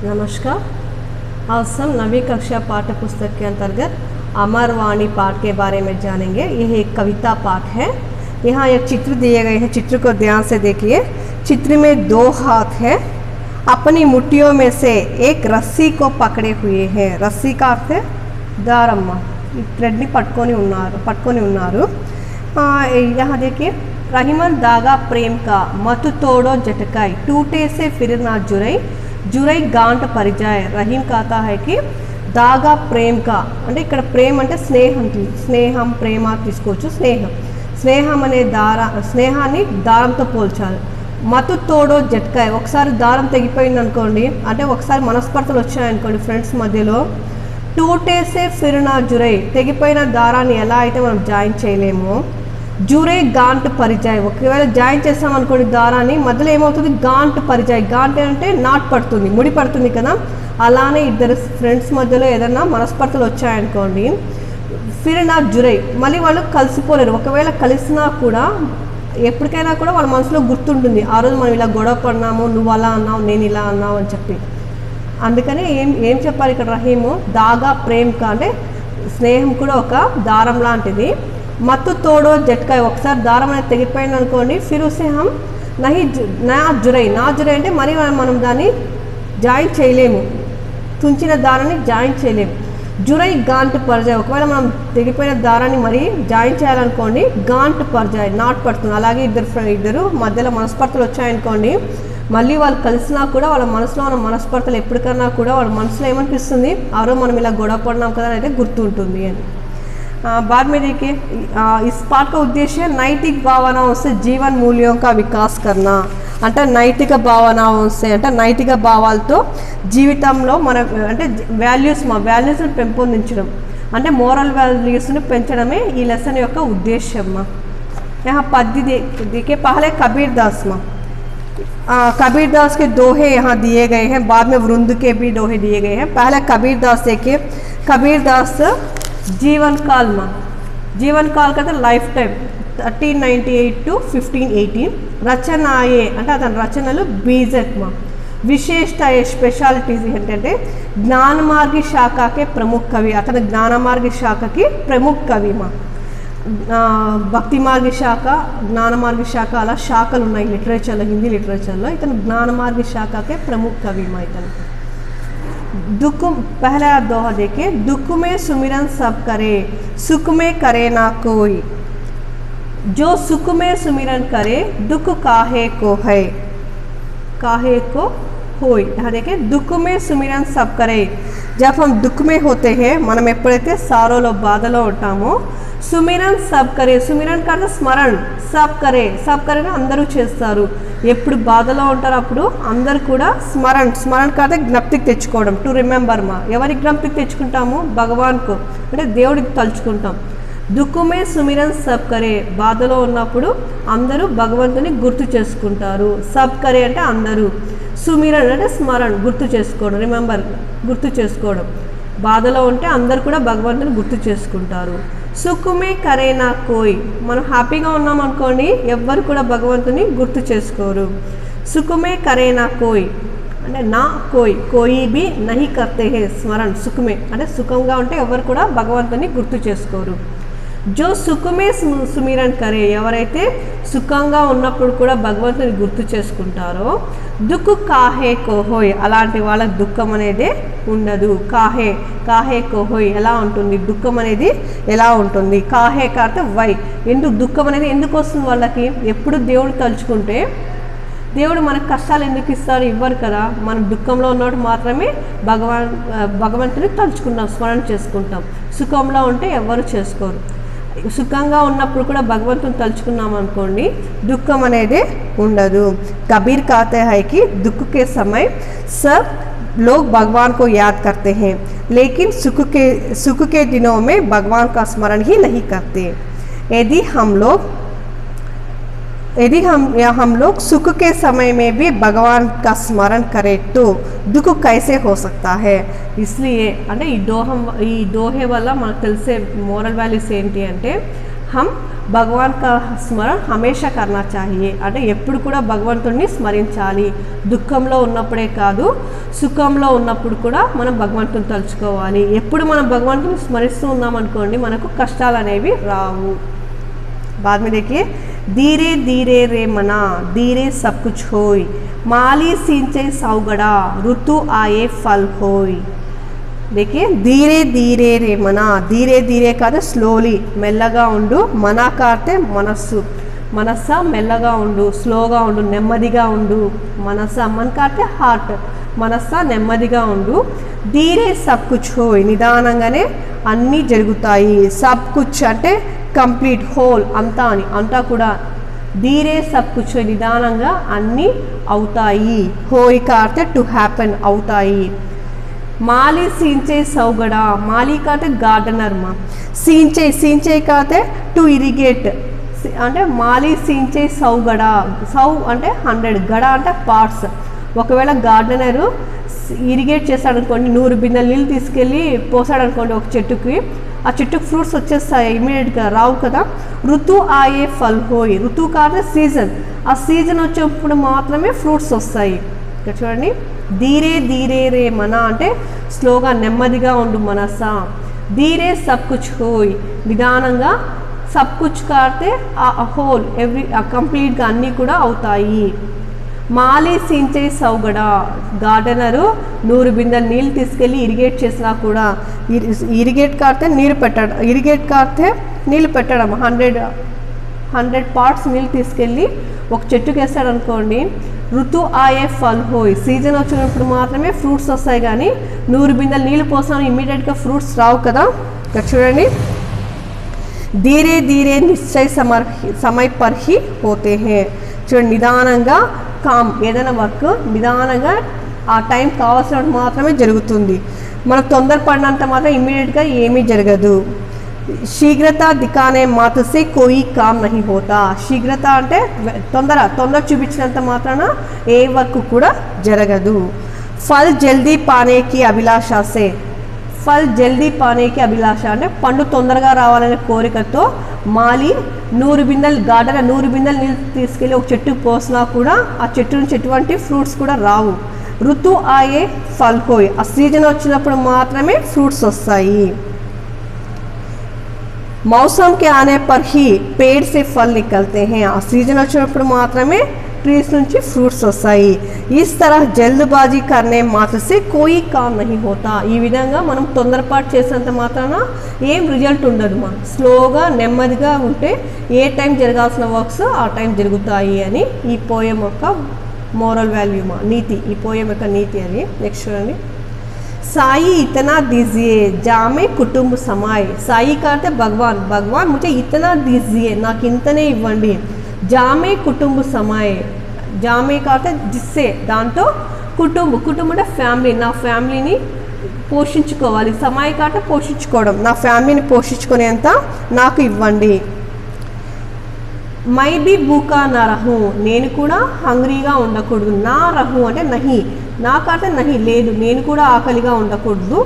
नमस्कार। आज हम नवी कक्षा पाठ्य पुस्तक के अंतर्गत अमर वाणी पाठ के बारे में जानेंगे। यह एक कविता पाठ है। यहाँ एक चित्र दिए गए हैं, चित्र को ध्यान से देखिए। चित्र में दो हाथ हैं, अपनी मुट्ठियों में से एक रस्सी को पकड़े हुए हैं। रस्सी का अर्थ है दारम्मा। थ्रेड नी पట్టుకొని ఉన్నారు। यहाँ देखिए, रहीमन दागा प्रेम का मत तोड़ो झटकाई, टूटे से फिर ना जुरई, जुरई गांठ परिजाय। रहीम कहता है कि दागा प्रेम का అంటే ఇక్కడ ప్రేమ అంటే స్నేహం ప్రేమ తీసుకోవచ్చు। స్నేహం అనే స్నేహాన్ని దారంతో పోల్చాలి। మతు తోడో జట్కాయ, ఒకసారి దారం తెగిపోయింది అనుకోండి, అంటే ఒకసారి మనస్పర్ధలు వచ్చాయనుకోండి ఫ్రెండ్స్ మధ్యలో, టూటేసే ఫిర్నా జురై, తెగిపోయిన దారాన్ని ఎలా అయితే మనం జాయిన్ చేయలేమో, జురే గాంట్ పరిచయ్, ఒకవేళ జాయిన్ చేస్తామనుకోండి దారాన్ని, మధ్యలో ఏమవుతుంది గాంట్ పరిచయ్, గాంట్ అంటే నాట్ పడుతుంది, ముడి పడుతుంది కదా। అలానే ఇద్దరు ఫ్రెండ్స్ మధ్యలో ఏదైనా మనస్పర్ధలు వచ్చాయనుకోండి, ఫిర్నా జురై, మళ్ళీ వాళ్ళు కలిసిపోలేరు। ఒకవేళ కలిసినా కూడా ఎప్పటికైనా కూడా వాళ్ళ మనసులో గుర్తుంటుంది, ఆ రోజు మనం ఇలా గొడవ పడినాము, నువ్వు అలా అన్నావు నేను ఇలా అన్నావు అని చెప్పి। అందుకని ఏం చెప్పారు ఇక్కడ రహీము, దాగా ప్రేమ్ కా అంటే స్నేహం కూడా ఒక దారం లాంటిది। మత్తు తోడో జట్కాయ, ఒకసారి దారం అనేది తెగిపోయింది అనుకోండి, ఫిర్ ఉసే హమ్ నా జురై అంటే మరి మనం దాన్ని జాయిన్ చేయలేము, తుంచిన దారాన్ని జాయిన్ చేయలేము। జురై గాంట్ పర్జాయ్, ఒకవేళ మనం తెగిపోయిన దారాన్ని మరి జాయిన్ చేయాలనుకోండి, గాంట్ పర్జాయ్ నాట్ పడుతుంది। అలాగే ఇద్దరు మధ్యలో మనస్పర్ధలు వచ్చాయనుకోండి, మళ్ళీ వాళ్ళు కలిసినా కూడా వాళ్ళ మనసులో ఉన్న మనస్పర్ధలు ఎప్పటికన్నా కూడా వాళ్ళ మనసులో ఏమనిపిస్తుంది, ఆ రోజు మనం ఇలా గొడవ పడినాం కదా అయితే గుర్తుంటుంది అని। बाद में देखिए, इस पाठ का उद्देश्य नैतिक भावनाओं से जीवन मूल्यों का विकास करना। అంటే నైతిక భావనాओं से అంటే నైతిక భావాలతో జీవితంలో మన అంటే వాల్యూస్ని పెంపొందించడం, అంటే మోరల్ వాల్యూస్ని పెంచడమే ఈ లెసన్ యొక్క ఉద్దేశ్యం। यहाँ पद्य देखिए, पहले कबीर दास के दोहे यहाँ दिए गए हैं, बाद में वृंद के भी दोहे दिए गए हैं। पहले कबीर दास देखिए, कबीर दास जीवन काल का लाइफ टाइम 1398 to 1518। రచనాయే అంటే అతని రచనలు బీజత్మ, విశేషత స్పెషాలిటీస్ ఏంటంటే జ్ఞానమార్గి శాఖకే ప్రముఖ కవి, అతని జ్ఞానమార్గి శాఖకి ప్రముఖ కవి మా। భక్తి మార్గి శాఖ, జ్ఞానమార్గి శాఖ, అలా శాఖలు ఉన్నాయి లిటరేచర్లో, హిందీ లిటరేచర్లో। ఇతను జ్ఞానమార్గి శాఖకే ప్రముఖ కవి మా ఇతను। दुख, पहला दोहा देखिए, दुख में सुमिरन सब करे, सुख में करे ना कोई, जो सुख में सुमिरन करे दुख काहे को है, काहे को होई। यहाँ देखिए, दुख में सुमिरन सब करे, जब हम दुख में होते हैं, మనం ఎప్పుడైతే సారోలో బాధలో ఉంటామో, సుమిరన్ సబ్ కరే, సుమిరన్ అంటే స్మరణ, సబ్ కరే అందరూ చేస్తారు। ఎప్పుడు బాధలో ఉంటారో అప్పుడు అందరు కూడా స్మరణ కాదే జ్ఞప్తికి తెచ్చుకోవడం, టు రిమెంబర్ మా। ఎవరికి జ్ఞప్తికి తెచ్చుకుంటాము, భగవాన్కు అంటే దేవుడికి తలుచుకుంటాం। దుఃఖమే సుమిరన్ సబ్ కరే, బాధలో ఉన్నప్పుడు అందరూ భగవంతుని గుర్తు చేసుకుంటారు। సబ్ కరే అంటే అందరూ, సుమిరన్ అంటే స్మరణ గుర్తు చేసుకోవడం, రిమెంబర్ గుర్తు చేసుకోవడం। బాధలో ఉంటే అందరు కూడా భగవంతుని గుర్తు చేసుకుంటారు। సుఖమే కరేనా కోయ్, మనం హ్యాపీగా ఉన్నాం అనుకోండి, ఎవ్వరు కూడా భగవంతుని గుర్తు చేసుకోరు। సుఖమే కరేనా కోయ్ అంటే నా కోయి బి నహి కర్తే హే స్మరణ, సుఖమే అంటే సుఖంగా ఉంటే ఎవరు కూడా భగవంతుని గుర్తు చేసుకోరు। జో సుఖమే సుమిరన్ కరే, ఎవరైతే సుఖంగా ఉన్నప్పుడు కూడా భగవంతుని గుర్తు చేసుకుంటారో, దుఃఖ కాహే కోహోయ్, అలాంటి వాళ్ళకి దుఃఖం అనేది ఉండదు। కాహే కోహోయ్ ఎలా ఉంటుంది, దుఃఖం అనేది ఎలా ఉంటుంది। కాహే కాతే వై, ఎందుకు దుఃఖం అనేది ఎందుకు వస్తుంది వాళ్ళకి, ఎప్పుడు దేవుడు తలుచుకుంటే దేవుడు మనకు కష్టాలు ఎందుకు ఇస్తారు, ఇవ్వరు కదా। మనం దుఃఖంలో ఉన్నప్పుడు మాత్రమే భగవంతుని తలుచుకుంటాం, స్మరణ చేసుకుంటాం। సుఖంలో ఉంటే ఎవరు చేసుకోరు। సుఖంగా ఉన్నప్పుడు కూడా భగవంతుని తలుచుకున్నాం అనుకోండి, దుఃఖం అనేది ఉండదు। कबीर कहते हैं कि दुख के समय सब लोग भगवान को याद करते हैं, लेकिन सुख के दिनों में भगवान का स्मरण ही नहीं करते। यदि हम लोग सुख के समय में भी भगवान का स्मरण करें तो दुख कैसे हो सकता है। इसलिए అంటే ఈ దోహే వల్ల మనకు తెలిసే మోరల్ వాల్యూస్ ఏంటి అంటే, हम भगवान का स्मरण हमेशा करना चाहिए। అంటే ఎప్పుడు కూడా భగవంతుడిని స్మరించాలి, దుఃఖంలో ఉన్నప్పుడే కాదు, సుఖంలో ఉన్నప్పుడు కూడా మనం భగవంతుని తలుచుకోవాలి. ఎప్పుడు మనం భగవంతుని స్మరిస్తూ ఉన్నాం అనుకోండి మనకు కష్టాలు అనేవి రావు. बाद में देखिए धीरे धीरे रे मना धीरे सब कुछ होय माली सिंचे साउगड़ा ऋतु आए फल होय. देखिए धीरे धीरे रे मना धीरे धीरे కాదు స్లోలీ మెల్లగా ఉండు. మనా కాతే మనస్సు మనస్స మెల్లగా ఉండు, స్లోగా ఉండు, నెమ్మదిగా ఉండు. మనస్స మన కాతే హార్ట్ మనస్స నెమ్మదిగా ఉండు. ధీరే సబ్ కుచ్ హోయ్ నిదానంగానే అన్నీ జరుగుతాయి. సబ్ కుచ్ అంటే కంప్లీట్ హోల్ అంతా అని అంతా కూడా. ధీరే సబ్ కుచ్ నిదానంగా అన్నీ అవుతాయి. హోయ్ కాతే టు హ్యాపెన్ అవుతాయి. మాలి సించే సౌగడ మాలి కాతే గార్డెనర్ మా సించే సించే కాతే టు ఇరిగేట్ అంటే మాలి సించే సౌగడ సౌ అంటే 100 గడ అంటే పార్ట్స్. ఒకవేళ గార్డెనరు ఇరిగేట్ చేశాడు అనుకోండి 100 బిందెలు నీళ్ళు తీసుకెళ్ళి పోసాడు అనుకోండి ఒక చెట్టుకి, ఆ చెట్టుకు ఫ్రూట్స్ వచ్చేస్తాయి ఇమీడియట్గా రావు కదా. ఋతు ఆయే ఫల్ హోయ్ ఋతు కాదే సీజన్, ఆ సీజన్ వచ్చేప్పుడు మాత్రమే ఫ్రూట్స్ వస్తాయి. ఇక్కడ చూడండి ధీరే ధీరే రే మన అంటే స్లోగా నెమ్మదిగా ఉండు మనసా. ధీరే సబ్ కుచ్ హోయ్ నిదానంగా, సబ్ కుచ్ కాడితే ఆ హోల్ ఎవ్రీ కంప్లీట్గా అన్నీ కూడా అవుతాయి. మాలి సించే సౌగడ గార్డెనరు 100 బిందెలు నీళ్ళు తీసుకెళ్ళి ఇరిగేట్ చేసినా కూడా ఇరిగేట్ కాడితే నీరు పెట్టడం, ఇరిగేట్ కాడితే నీళ్ళు పెట్టడం 100 పార్ట్స్ నీళ్ళు తీసుకెళ్ళి ఒక చెట్టుకి వేస్తాడు అనుకోండి. ఋతు ఆయే ఫల్ హోయ్ సీజన్ వచ్చినప్పుడు మాత్రమే ఫ్రూట్స్ వస్తాయి, కానీ 100 బిందెలు నీళ్ళు పోసాను ఇమీడియట్గా ఫ్రూట్స్ రావు కదా. ఇక్కడ చూడండి ధీరే ధీరే నిశ్చయ సమయ పర్ హీ హోతే హే. చూడండి నిదానంగా కామ్ ఏదైనా వర్క్ నిదానంగా ఆ టైం కావాల్సినప్పుడు మాత్రమే జరుగుతుంది. మనకు తొందరపడినంత మాత్రం ఇమ్మీడియట్గా ఏమీ జరగదు. శీఘ్రత దికానే మాతసే కోయి కామ్ నహీ హోతా. శీఘ్రత అంటే తొందర చూపించినంత మాత్రాన ఏ వర్క్ కూడా జరగదు. ఫల్ జల్దీ పానేకి అభిలాషాసే ఫల్ జల్దీ పానేకి అభిలాష అంటే పండు తొందరగా రావాలనే కోరికతో మాలి 100 బిందెలు గార్డెన్ 100 బిందెలు నీళ్ళు తీసుకెళ్ళి ఒక చెట్టుకు పోసినా కూడా ఆ చెట్టు నుంచి ఎటువంటి ఫ్రూట్స్ కూడా రావు. ఋతు ఆయే ఫల్ హోయ్ ఆ సీజన్ వచ్చినప్పుడు మాత్రమే ఫ్రూట్స్ వస్తాయి. मौसम के आने पर ही पेड़ से फल निकलते हैं. आ सीजन వచ్చినప్పుడు మాత్రమే ట్రీస్ నుంచి ఫ్రూట్స్ వస్తాయి. इस तरह जल्दबाजी करने मात्र से कोई काम नहीं होता. ఈ విధంగా మనం తొందరపాటు చేసేంత మాత్రాన ఏం రిజల్ట్ ఉండదు. మనం స్లోగా నెమ్మదిగా ఉంటే ఏ టైం జరగాల్సిన వర్క్స్ ఆ టైం జరుగుతాయి అని ఈ పోయం యొక్క మోరల్ వాల్యూ నీతి, ఈ పోయం యొక్క నీతి అది. నెక్స్ట్ చూడండి साई इतना दीजिए जामे कुटुंब समाए. साई का अर्थ भगवान, भगवान मुझे इतना दीजिए నాకు ఇంతనే ఇవ్వండి. జామే కుటుంబ సమాయే జామే का अर्थ जिससे దాంతో కుటుంబం అంటే ఫ్యామిలీ, నా ఫ్యామిలీని పోషించుకోవాలి. సమాయ का अर्थ పోషించుకోవడం, నా ఫ్యామిలీని పోషించుకునేంత నాకు ఇవ్వండి. మై బి భూకా నా రహు నేను కూడా హంగ్రీగా ఉండకూడదు. నా రహు అంటే నహి, నాకంటే నహి లేదు, నేను కూడా ఆకలిగా ఉండకూడదు.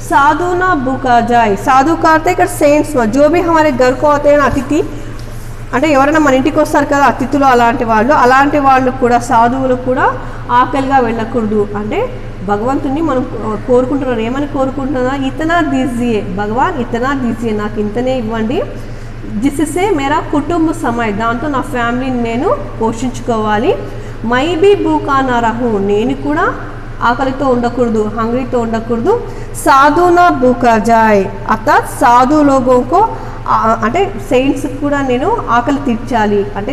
సాధు నా భూకా జాయ్ సాధు కాతే ఇక్కడ సెయింట్స్ జో బి హమారే ఘర్ కో ఆతే అతిథి అంటే ఎవరైనా మన ఇంటికి వస్తారు కదా అతిథులు, అలాంటి వాళ్ళు కూడా సాధువులు కూడా ఆకలిగా వెళ్ళకూడదు. అంటే భగవంతుని మనం కోరుకుంటున్నారు, ఏమని కోరుకుంటున్నా ఇతనా దీజియే భగవాన్ ఇతనా దీజియే నాకు ఇంతనే ఇవ్వండి. జిస్సే మేరా కుటుంబ సమయ దాంతో నా ఫ్యామిలీని నేను పోషించుకోవాలి. మై బీ భూకా నా రహు నేను కూడా ఆకలితో ఉండకూడదు, హంగ్రీతో ఉండకూడదు. సాధు నా భూకా జాయ్ అర్థాత్ సాధు లోగోంకో అంటే సెయింట్స్ కూడా నేను ఆకలి తీర్చాలి. అంటే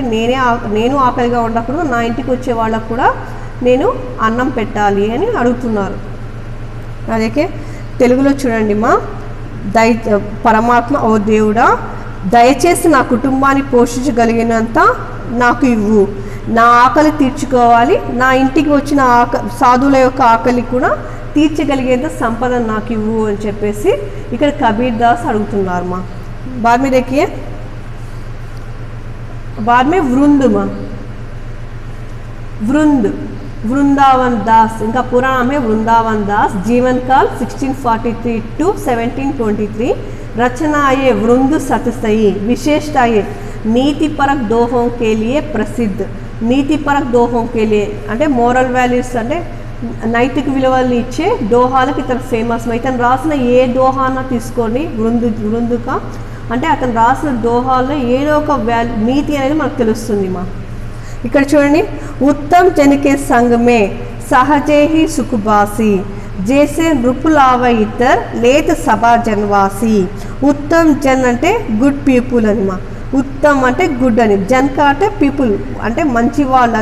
నేను ఆకలిగా ఉండకూడదు, నా ఇంటికి వచ్చే వాళ్ళకు కూడా నేను అన్నం పెట్టాలి అని అడుగుతున్నారు. అదే తెలుగులో చూడండి మా పరమాత్మ ఓ దేవుడా దయచేసి నా కుటుంబాన్ని పోషించగలిగినంత నాకు ఇవ్వు, నా ఆకలి తీర్చుకోవాలి, నా ఇంటికి వచ్చిన సాధువుల యొక్క ఆకలి కూడా తీర్చగలిగేంత సంపద నాకు ఇవ్వు అని చెప్పేసి ఇక్కడ కబీర్ దాస్ అడుగుతున్నారు మా. बाद में देखिए बाद में वृंदावन दास इनका पूरा नाम है वृंदावन दास. जीवन काल 1643 to 1723. रचनाएं वृंद सतसई विशेषताएं नीतिपरक दोहों के लिए प्रसिद्ध. नीतिपरक दोहों के लिए అంటే మోరల్ వాల్యూస్ అంటే నైతిక విలువలను ఇచ్చే దోహాలకు ఇతను ఫేమస్. ఇతను రాసిన ఏ దోహాన తీసుకొని వృందుక అంటే అతను రాసిన దోహాల్లో ఏదో ఒక నీతి అనేది మనకు తెలుస్తుంది మా. ఇక్కడ చూడండి, ఉత్తమ్ జనకే సంగమే సహజే హి సుఖబాసి జైసే నృపులావ ఇతర్ లేత సభా జన్వాసి. ఉత్తమ్ జన్ అంటే గుడ్ పీపుల్ అని మా. ఉత్తమ్ అంటే గుడ్ అని, జన్ అంటే పీపుల్ అంటే మంచి వాళ్ళ.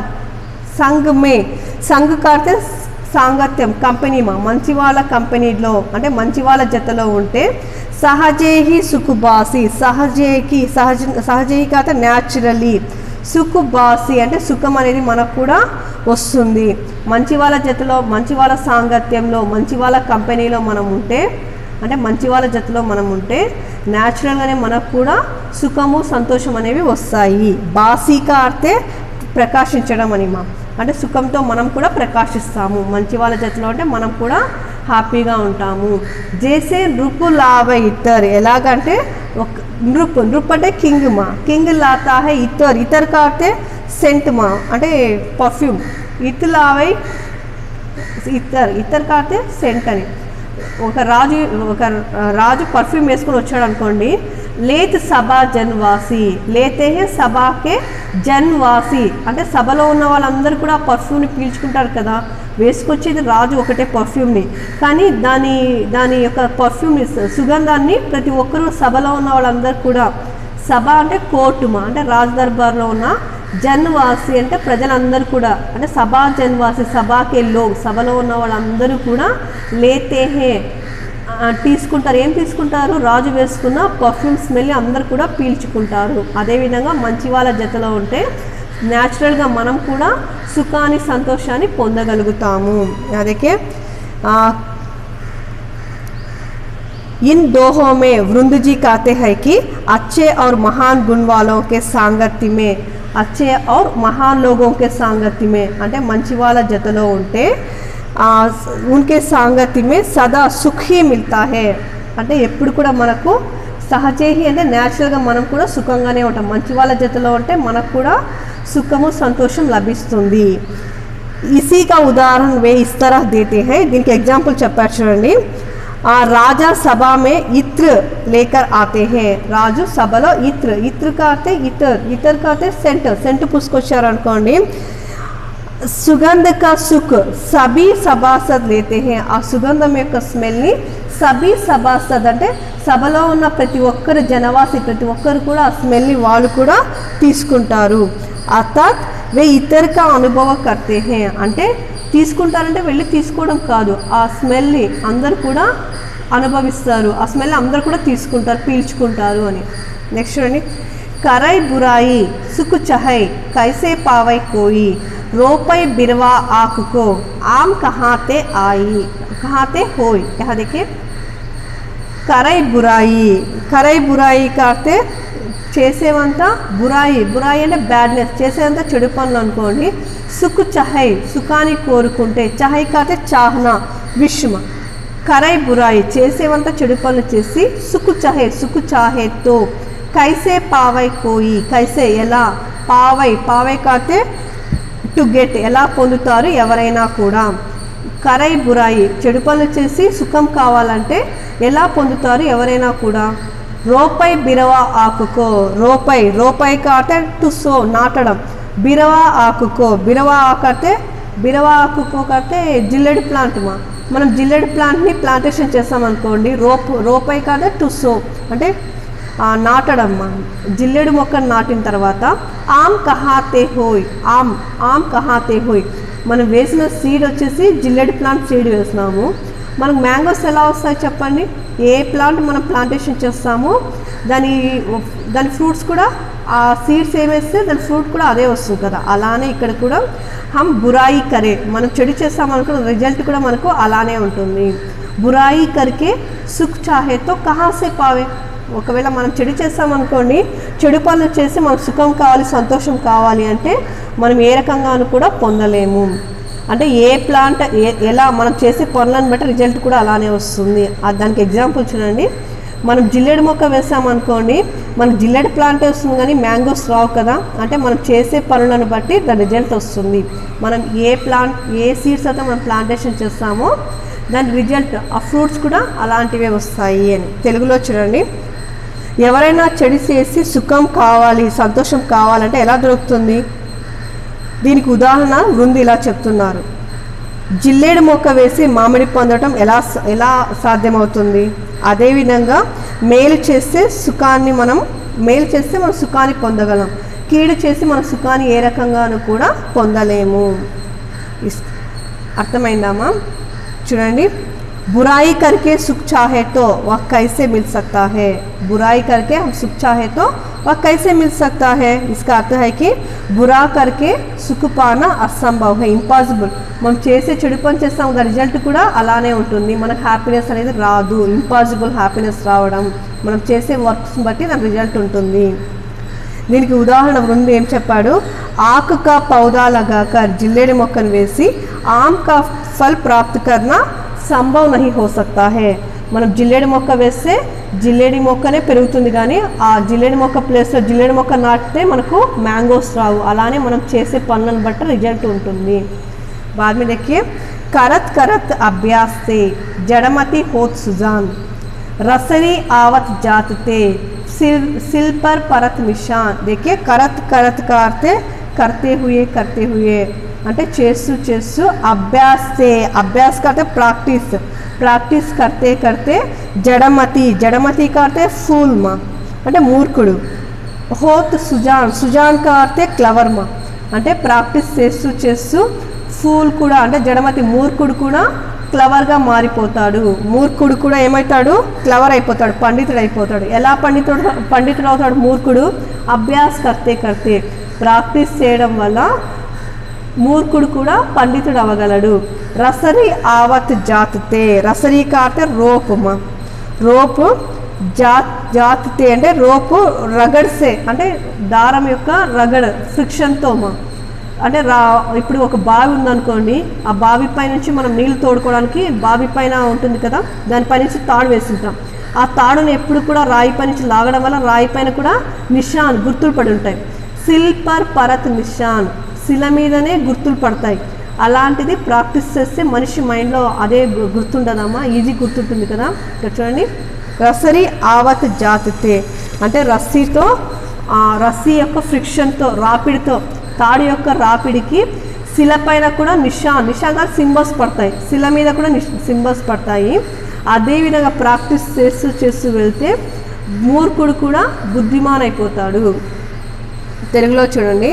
సంఘమే సంఘ అంటే సాంగత్యం కంపెనీ మా, మంచి వాళ్ళ కంపెనీలో అంటే మంచి వాళ్ళ జతలో ఉంటే. సహజేహి సుఖబాసి సహజేహి అంటే న్యాచురలీ. సుఖబాసి అంటే సుఖం అనేది మనకు కూడా వస్తుంది. మంచి వాళ్ళ జతలో మంచి వాళ్ళ సాంగత్యంలో మంచి వాళ్ళ కంపెనీలో మనం ఉంటే అంటే మంచి వాళ్ళ జతలో మనం ఉంటే న్యాచురల్గానే మనకు కూడా సుఖము సంతోషం అనేవి వస్తాయి. బాసికా అంటే ప్రకాశించడం అని మా, అంటే సుఖంతో మనం కూడా ప్రకాశిస్తాము. మంచి వాళ్ళ జతలో అంటే మనం కూడా హ్యాపీగా ఉంటాము. జేసే నృపు లాభ ఇతర్ ఎలాగంటే ఒక నృప్ అంటే కింగ్ మా. కింగ్ లాతా హై ఇతర్, ఇతర్ కాతే సెంట్ మా అంటే పర్ఫ్యూమ్. ఇతర్ కాతే సెంట్ అని. ఒక రాజు పర్ఫ్యూమ్ వేసుకొని వచ్చాడు అనుకోండి. లేత్ సభా జన్వాసి లేతే సభాకే జన్వాసి అంటే సభలో ఉన్న వాళ్ళందరూ కూడా పర్ఫ్యూమ్ని పీల్చుకుంటారు కదా. వేసుకొచ్చేది రాజు ఒకటే పర్ఫ్యూమ్ని, కానీ దాని యొక్క పర్ఫ్యూమ్ని సుగంధాన్ని ప్రతి ఒక్కరూ సభలో ఉన్న వాళ్ళందరూ కూడా. సభ అంటే కోర్టుమా అంటే రాజ దర్బార్లో ఉన్న. జన్వాసి అంటే ప్రజలందరూ కూడా అంటే సభా జన్వాసి సభాకే లోగ్ సభలో ఉన్న వాళ్ళందరూ కూడా లేతేహే తీసుకుంటారు. ఏం తీసుకుంటారు? రాజు వేసుకున్న పర్ఫ్యూమ్ స్మెల్ అందరు కూడా పీల్చుకుంటారు. అదేవిధంగా మంచి వాళ్ళ జతలో ఉంటే న్యాచురల్గా మనం కూడా సుఖాన్ని సంతోషాన్ని పొందగలుగుతాము. అదకే इन दोहों में वृंद जी कहते हैं कि अच्छे और महान गुण वालों के सांगत्य में अच्छे और महान लोगों के सांगत्य में అంటే మంచి వాళ్ళ జతలో ఉంటే उनके सांगत्य में सदा सुख ही मिलता है అంటే ఎప్పుడు కూడా మనకు సహజేహి అంటే న్యాచురల్గా మనం కూడా సుఖంగానే ఉంటాం. మంచి వాళ్ళ జతలో ఉంటే మనకు కూడా సుఖము సంతోషం లభిస్తుంది. इसी का उदाहरण वे इस तरह देते हैं. దీనికి ఎగ్జాంపుల్ చెప్పారు చూడండి. राजा सभा में इत्र लेकर आते हैं. राजू सभलो इत्र का आते इतर का आते सेंट पुष्कोच्चार अनुकोंडी. सुगंध का सुख सभी सभासद लेते हैं. आ सुगंधम యొక్క స్మెల్ ని సభీ సభాసద్ అంటే సభలో ఉన్న ప్రతి ఒక్కరు జనవాసి ప్రతి ఒక్కరు కూడా ఆ స్మెల్ ని వాళ్ళు కూడా తీసుకుంటారు. అర్థాత్ వే ఇతర్ కా అనుభవ కర్తే హే అంటే తీసుకుంటారంటే వెళ్ళి తీసుకోవడం కాదు, ఆ స్మెల్ని అందరు కూడా అనుభవిస్తారు. ఆ స్మెల్ అందరు కూడా తీసుకుంటారు, పీల్చుకుంటారు అని. నెక్స్ట్ చూడండి. करई बुराई सुख चहै कैसे पावै कोई रोपै बिरवा आँख को आम कहाते आई कहाते होय। यहाँ देखिए करई बुराई का अर्थ చేసేవంత బురాయి అంటే బ్యాడ్నెస్, చేసేవంత చెడు పనులు అనుకోండి. సుఖ్ చహై సుఖాన్ని కోరుకుంటే, చహై కాతే చాహనా విశ్వ, కరై బురాయి చేసేవంత చెడు పనులు చేసి, సుఖ్ చహై సుఖ్ చాహేతో కైసే పావై కోయి కైసే ఎలా, పావై కాతే టు గెట్ ఎలా పొందుతారు ఎవరైనా కూడా. కరై బురాయి చెడు పనులు చేసి సుఖం కావాలంటే ఎలా పొందుతారు ఎవరైనా కూడా. రోపై బిరవా ఆకుకో రోపై కాటే టు సో నాటడం, బిరవా ఆకుకో బిరవా ఆకతే బిరవా ఆకుకో కాతే జిల్లెడ్ ప్లాంట్ మనం జిల్లెడ్ ప్లాంట్ని ప్లాంటేషన్ చేస్తామనుకోండి. రోపై కాదే టు సో అంటే నాటడం. జిల్లెడు మొక్కను నాటిన తర్వాత ఆమ్ కహాతే హోయ్ ఆమ్ కహాతే హోయ్ మనం వేసిన సీడ్ వచ్చేసి జిల్లెడ్ ప్లాంట్ సీడ్ వేసినాము. మనకు మ్యాంగోస్ ఎలా వస్తాయి చెప్పండి. ఏ ప్లాంట్ మనం ప్లాంటేషన్ చేస్తామో దాని ఫ్రూట్స్ కూడా ఆ సీడ్స్ ఏమేస్తే దాని ఫ్రూట్ కూడా అదే వస్తుంది కదా. అలానే ఇక్కడ కూడా హమ్ బురాయి కరే మనం చెడు చేస్తామనుకున్న రిజల్ట్ కూడా మనకు అలానే ఉంటుంది. బురాయి కరికే సుఖ్ చాహేతో కహాసే పావే. ఒకవేళ మనం చెడు చేస్తామనుకోండి, చెడు పనులు చేసి మనకు సుఖం కావాలి సంతోషం కావాలి అంటే మనం ఏ రకంగానూ కూడా పొందలేము. అంటే ఏ ప్లాంట్ ఎలా మనం చేసే పనులను బట్టి రిజల్ట్ కూడా అలానే వస్తుంది. దానికి ఎగ్జాంపుల్ చూడండి. మనం జిల్లెడు మొక్క వేసామనుకోండి, మనకు జిల్లెడ్ ప్లాంటే వస్తుంది కానీ మ్యాంగోస్ రావు కదా, అంటే మనం చేసే పనులను బట్టి దాని రిజల్ట్ వస్తుంది. మనం ఏ సీడ్స్ అయితే మనం ప్లాంటేషన్ చేస్తామో దాని రిజల్ట్ ఆ ఫ్రూట్స్ కూడా అలాంటివే వస్తాయి అని. తెలుగులో చూడండి, ఎవరైనా చెడు చేసి సుఖం కావాలి, సంతోషం కావాలంటే ఎలా దొరుకుతుంది? దీనికి ఉదాహరణ వృంది ఇలా చెప్తున్నారు. జిల్లేడు మొక్క వేసి మామిడి పొందడం ఎలా సాధ్యమవుతుంది? అదేవిధంగా మేలు చేస్తే మనం సుఖాన్ని పొందగలం, కీడు చేసి మన సుఖాన్ని ఏ రకంగానూ కూడా పొందలేము. అర్థమైందామా? చూడండి, बुराई करके सुख चाहे तो वह कैसे मिल सकता है? बुराई करके हम सुख चाहे तो वह कैसे मिल सकता है? इसका अर्थ है कि बुरा करके सुख पाना असंभव है, ఇంపాసిబుల్. మనం చేసే చెడు పని చేస్తాం, దాని రిజల్ట్ కూడా అలానే ఉంటుంది. మనకు హ్యాపీనెస్ అనేది రాదు, ఇంపాసిబుల్ హ్యాపీనెస్ రావడం. మనం చేసే వర్క్స్ బట్టి దాని రిజల్ట్ ఉంటుంది. దీనికి ఉదాహరణ వృంది ఏం చెప్పాడు? ఆకు కా పౌదా लगाकर జిల్లేడు మొక్కను వేసి ఆమ్ కా ఫల్ ప్రాప్త్ కర్నా సంభవ్ నహీ హో సక్తా హే. మనం జిల్లేడు మొక్క వేస్తే జిల్లేడి మొక్కనే పెరుగుతుంది, కానీ ఆ జిల్లేడి మొక్క ప్లేస్లో జిల్లేడి మొక్క నాటితే మనకు మ్యాంగోస్ రావు. అలానే మనం చేసే పనులను బట్టి రిజల్ట్ ఉంటుంది. बाद में देखिए, करत करत अभ्यास से जड़मती होत सुजान, रसरी आवत जातते सिल पर परत निशान. देखिए, करत करत का अर्थ करते हुए అంటే చేస్తూ అభ్యాస్ करते ప్రాక్టీస్ करते జడమతి का अर्थ फूल మా అంటే మూర్ఖుడు. హోత్ సుజాన్ का अर्थ క్లవర్ మా అంటే ప్రాక్టీస్ చేస్తూ ఫూల్ కూడా అంటే జడమతి మూర్ఖుడు కూడా క్లవర్గా మారిపోతాడు. మూర్ఖుడు కూడా ఏమవుతాడు? క్లవర్ అయిపోతాడు, పండితుడు అయిపోతాడు. ఎలా పండితుడు అవుతాడు మూర్ఖుడు? అభ్యాస్ करते ప్రాక్టీస్ చేయడం వల్ల మూర్ఖుడు కూడా పండితుడు అవ్వగలడు. రసరీ ఆవత్ జాతితే, రసరీ కాతే రోపు రోపు జాతితే అంటే రోపు రగడ్సే అంటే దారం యొక్క రగడ్ ఫ్రిక్షన్తో అంటే ఇప్పుడు ఒక బావి ఉందనుకోండి, ఆ బావి పై నుంచి మనం నీళ్లు తోడుకోవడానికి బావి పైన ఉంటుంది కదా, దానిపై నుంచి తాడు వేస్తుంటాం. ఆ తాడుని ఎప్పుడు కూడా రాయి పై నుంచి లాగడం వల్ల రాయి పైన కూడా నిషాన్ గుర్తులు పడి ఉంటాయి. సిల్ పర్ పరత్ నిషాన్, శిల మీదనే గుర్తులు పడతాయి. అలాంటిది ప్రాక్టీస్ చేస్తే మనిషి మైండ్లో అదే గుర్తుండదమ్మా, ఈజీ గుర్తుంటుంది కదా. ఇక్కడ చూడండి, రసరీ ఆవత్ జాతితే అంటే రస్సీ యొక్క ఫ్రిక్షన్తో రాపిడితో తాడు యొక్క రాపిడికి శిల పైన కూడా నిషాన్గా సింబల్స్ పడతాయి, శిల మీద కూడా సింబల్స్ పడతాయి. అదేవిధంగా ప్రాక్టీస్ చేస్తూ వెళ్తే మూర్ఖుడు కూడా బుద్ధిమాన్ అయిపోతాడు. తెలుగులో చూడండి,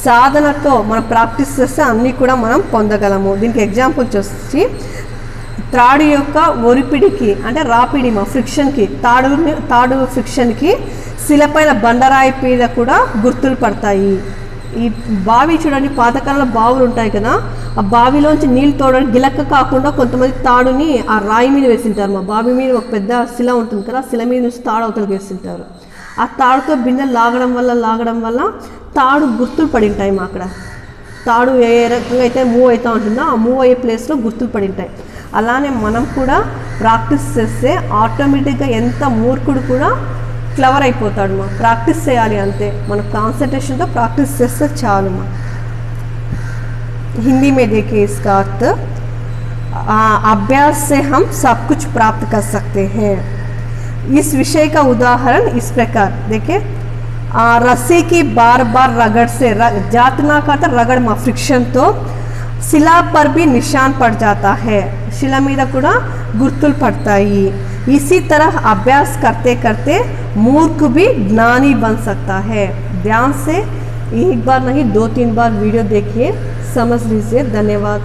సాధనతో మనం ప్రాక్టీస్ చేస్తే అన్నీ కూడా మనం పొందగలము. దీనికి ఎగ్జాంపుల్స్ వచ్చి తాడు యొక్క ఒరిపిడికి అంటే రాపిడి ఫ్రిక్షన్కి తాడు ఫ్రిక్షన్కి శిలపైన బండరాయి మీద కూడా గుర్తులు పడతాయి. ఈ బావి చూడండి, పాతకాలంలో బావులు ఉంటాయి కదా, ఆ బావిలోంచి నీళ్ళు తోడడానికి గిలక్క కాకుండా కొంతమంది తాడుని ఆ రాయి మీద వేసింటారు. మా బావి మీద ఒక పెద్ద శిల ఉంటుంది కదా, శిల మీద నుంచి తాడు అవతలకి వేసింటారు. ఆ తాడుతో బిందెలు లాగడం వల్ల తాడు గుర్తులు పడి ఉంటాయి. అక్కడ తాడు ఏ రకంగా అయితే మూవ్ అవుతూ ఉంటుందో ఆ మూవ్ అయ్యే ప్లేస్లో గుర్తులు పడి ఉంటాయి. అలానే మనం కూడా ప్రాక్టీస్ చేస్తే ఆటోమేటిక్గా ఎంత మూర్ఖుడు కూడా క్లవర్ అయిపోతాడు. ప్రాక్టీస్ చేయాలి అంతే, మన కాన్సన్ట్రేషన్తో ప్రాక్టీస్ చేస్తే చాలు. हिंदी में देखिए इसका अर्थ, अभ्यास से हम सब कुछ प्राप्त कर सकते हैं. इस विषय का उदाहरण इस प्रकार देखिए, रस्सी की बार रगड़ से जातना का रगड़ फ्रिक्शन तो शिला पर भी निशान पड़ जाता है, शिला मीद कूड़ा गुर्तुल पड़ताई. इसी तरह अभ्यास करते मूर्ख भी ज्ञानी बन सकता है. ध्यान से एक बार नहीं 2-3 बार वीडियो देखिए, समझ लीजिए. धन्यवाद.